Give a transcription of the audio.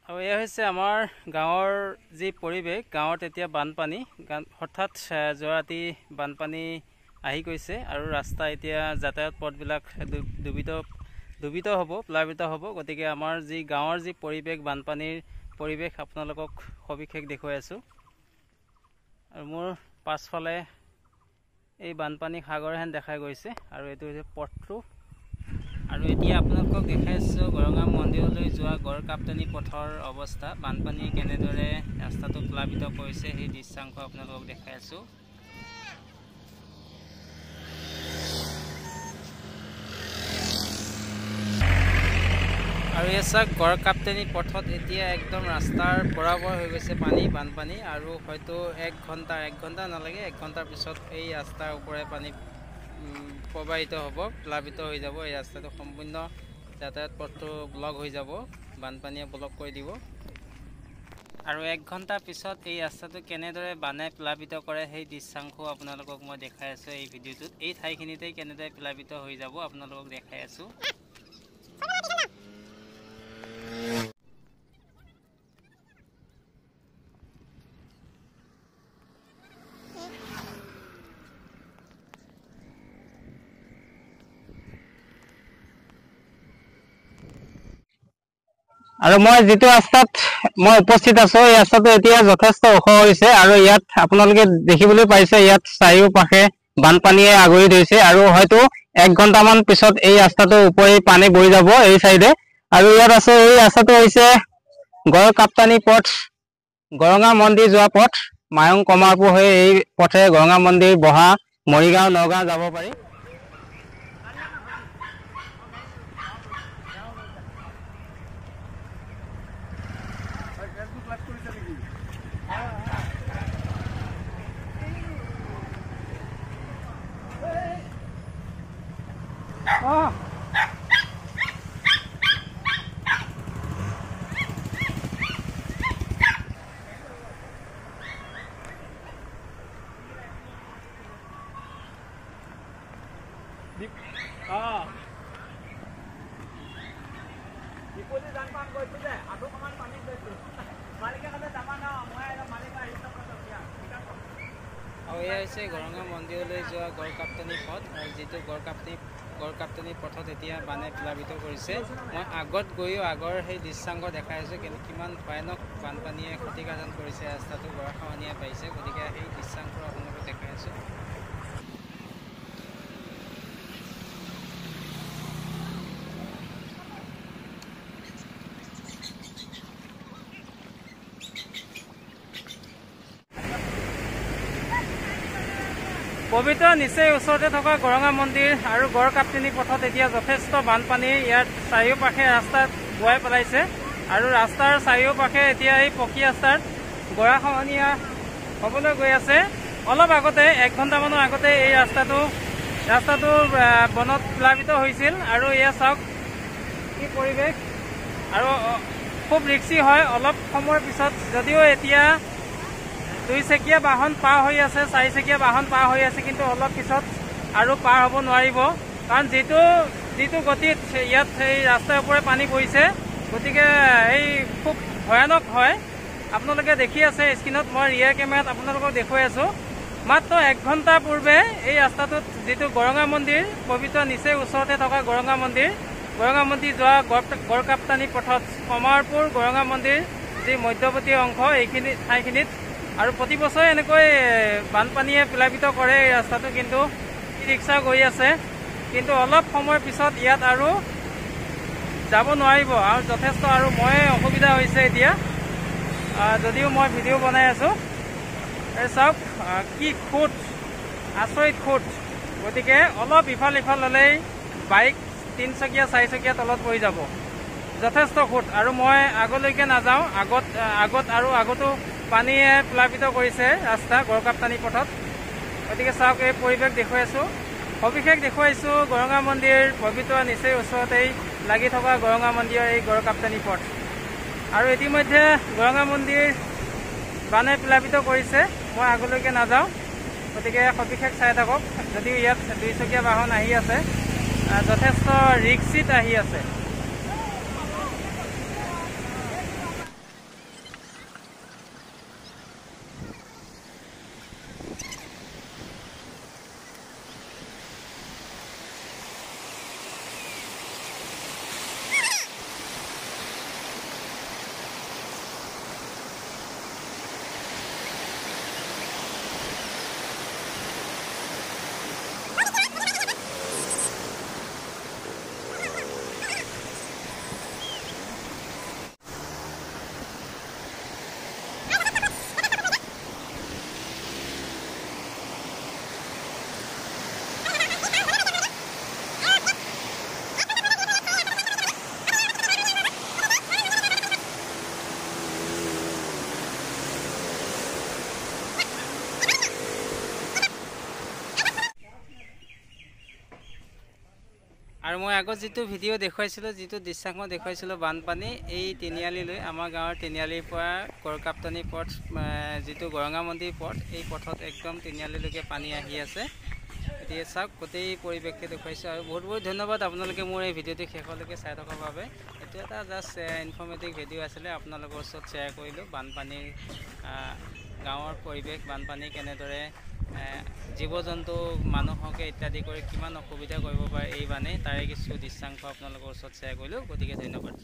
আৰু এয়া হৈছে আমাৰ গাঁৱৰ যি পৰিৱেশ। গাঁৱত এতিয়া বানপানী, হঠাৎ যোৱা ৰাতি বানপানী আহি গৈছে আৰু ৰাস্তা এতিয়া যাতায়াত পথবিলাক ডুবিত হ'ব, প্লাবিত হ'ব। গতিকে আমাৰ যি গাঁৱৰ যি পৰিৱেশ, বানপানীৰ পৰিৱেশ আপোনালোকক সবিশেষ দেখুৱাই আছোঁ। আৰু মোৰ পাছফালে এই বানপানী সাগৰহেন দেখা গৈছে আৰু এইটো হৈছে পথটো। আৰু এতিয়া আপোনালোকক দেখাই আছোঁ গৰঙা মন্দিৰলৈ যোৱা গড়কাপ্তানি পথৰ অৱস্থা। বানপানীয়ে কেনেদৰে ৰাস্তাটো প্লাবিত কৰিছে সেই দৃশ্যাংশ আপোনালোকক দেখাই আছোঁ। আৰু এই চাওক গড়কাপ্তানি পথত এতিয়া একদম ৰাস্তাৰ বৰাবৰ হৈ গৈছে বানপানী। আৰু হয়তো এক ঘণ্টা নালাগে, 1 ঘণ্টাৰ পিছত এই ৰাস্তাৰ ওপৰে পানী প্ৰবাহিত হ'ব, প্লাবিত হৈ যাব। এই ৰাস্তাটো সম্পূৰ্ণ যাতায়াত পথটো ব্লক হৈ যাব, বানপানীয়ে ব্লক কৰি দিব। আৰু 1 ঘণ্টাৰ পিছত এই ৰাস্তাটো কেনেদৰে বানে প্লাবিত কৰে সেই দৃশ্যাংশ আপোনালোকক মই দেখাই আছোঁ এই ভিডিঅ'টোত। এই ঠাইখিনিতেই কেনেদৰে প্লাবিত হৈ যাব আপোনালোকক দেখাই আছোঁ। আৰু মই যিটো ৰাস্তাত মই উপস্থিত আছো, এই ৰাস্তাটো এতিয়া যথেষ্ট ওখ হৈছে আৰু ইয়াত আপোনালোকে দেখিবলৈ পাইছে ইয়াত চাৰিওপাশে বানপানীয়ে আগুৰি ধৰিছে আৰু হয়তো 1 ঘণ্টামান পিছত এই ৰাস্তাটোৰ ওপৰি পানী বৈ যাব এই চাইডে। আৰু ইয়াত আছে, এই ৰাস্তাটো হৈছে গড়কাপ্তানি পথ, গৰঙা মন্দিৰ যোৱা পথ। মায়ং কমাৰপুৰ হৈ এই পথে গৰঙা মন্দিৰ, বহা, মৰিগাঁও, নগাঁও যাব পাৰি। আৰু এয়া হৈছে গৰঙা মন্দিৰলৈ যোৱা গড়কাপ্তানি পথ, আৰু যিটো গড়কাপ্তানি পথত এতিয়া বানে প্লাবিত কৰিছে। মই আগত গৈও আগৰ সেই দৃশ্যাংশ দেখাই আছোঁ, কিন্তু কিমান ভয়ানক বানপানীয়ে ক্ষতিসাধন কৰিছে, ৰাস্তাটো গৰাখহনীয়া পাইছে। গতিকে সেই দৃশ্যাংশ আপোনালোকক দেখাই আছোঁ। পবিত্ৰ নিচেই ওচৰতে থকা গৰঙা মন্দিৰ আৰু গড়কাপ্তানি পথত এতিয়া যথেষ্ট বানপানী ইয়াত চাৰিওপাশে ৰাস্তাত বোৱাই পেলাইছে। আৰু ৰাস্তাৰ চাৰিওপাশে এতিয়া এই পকী ৰাস্তাত গৰাখহনীয়া হ'বলৈ গৈ আছে। অলপ আগতে 1 ঘণ্টামানৰ আগতে এই ৰাস্তাটো বনত প্লাবিত হৈছিল। আৰু এয়া চাওক কি পৰিৱেশ, আৰু খুব ৰিক্সি হয়। অলপ সময়ৰ পিছত, যদিও এতিয়া 2 চকীয়া বাহন পাৰ হৈ আছে, 4 চকীয়া বাহন পাৰ হৈ আছে, কিন্তু অলপ পিছত আৰু পাৰ হ'ব নোৱাৰিব, কাৰণ যিটো গতিত ইয়াত এই ৰাস্তাৰ ওপৰে পানী বৈছে। গতিকে এই খুব ভয়ানক হয়। আপোনালোকে দেখি আছে স্ক্ৰীণত, মই ৰিয়াৰ কেমেৰাত আপোনালোকক দেখুৱাই আছোঁ। মাত্ৰ 1 ঘণ্টা পূৰ্বে এই ৰাস্তাটোত যিটো গৰঙা মন্দিৰ, পবিত্ৰ নিচেই ওচৰতে থকা গৰঙা মন্দিৰ যোৱা গড়কাপ্তানি পথত কমাৰপুৰ গৰঙা মন্দিৰ যি মধ্যৱৰ্তী অংশ, এইখিনি ঠাইখিনিত আৰু প্ৰতি বছৰে এনেকৈ বানপানীয়ে প্লাবিত কৰে এই ৰাস্তাটো। কিন্তু ৰিক্সা গৈ আছে, কিন্তু অলপ সময়ৰ পিছত ইয়াত আৰু যাব নোৱাৰিব, আৰু যথেষ্ট আৰু মই অসুবিধা হৈছে এতিয়া, যদিও মই ভিডিঅ' বনাই আছোঁ। এই চাওক কি খুঁত, আচৰিত খুঁত। গতিকে অলপ ইফাল হ'লেই বাইক 3 চকীয়া 4 চকীয়া তলত পৰি যাব, যথেষ্ট খুঁত। আৰু মই আগলৈকে নাযাওঁ, আগতো পানীয়ে প্লাবিত কৰিছে ৰাস্তা গড়কাপ্তানি পথত। গতিকে চাওক এই পৰিৱেশ দেখুৱাইছোঁ, সবিশেষ দেখুৱাইছোঁ গৰঙা মন্দিৰ পবিত্ৰ নিচেই ওচৰতেই লাগি থকা গৰঙা মন্দিৰৰ এই গড়কাপ্তানি পথ। আৰু ইতিমধ্যে গৰঙা মন্দিৰ বানে প্লাবিত কৰিছে, মই আগলৈকে নাযাওঁ। গতিকে সবিশেষ চাই থাকক। যদিও ইয়াত 2 চকীয়া বাহন আহি আছে, যথেষ্ট ৰিক্সিত আহি আছে। আৰু মই আগত যিটো ভিডিঅ' দেখুৱাইছিলোঁ, যিটো দৃশ্যাংশ দেখুৱাইছিলোঁ বানপানী, এই তিনিআলিলৈ আমাৰ গাঁৱৰ তিনিআলিৰ পৰা গড়কাপ্তানি পথ যিটো গৰঙা মন্দিৰ পথ, এই পথত একদম তিনিআলিলৈকে পানী আহি আছে। এতিয়া চাওক গোটেই পৰিৱেশটো দেখুৱাইছোঁ আৰু বহুত বহুত ধন্যবাদ আপোনালোকে মোৰ এই ভিডিঅ'টো শেষলৈকে চাই থকাৰ বাবে। এইটো এটা জাষ্ট ইনফৰ্মেটিভ ভিডিঅ' আছিলে, আপোনালোকৰ ওচৰত শ্বেয়াৰ কৰিলোঁ। বানপানীৰ গাঁৱৰ পৰিৱেশ, বানপানী কেনেদৰে জীৱ জন্তু মানুহকে ইত্যাদি কৰি কিমান অসুবিধা কৰিব পাৰে এই বানে, তাৰে কিছু দৃশ্যাংশ আপোনালোকৰ ওচৰত শ্বেয়াৰ কৰিলোঁ। গতিকে ধন্যবাদ।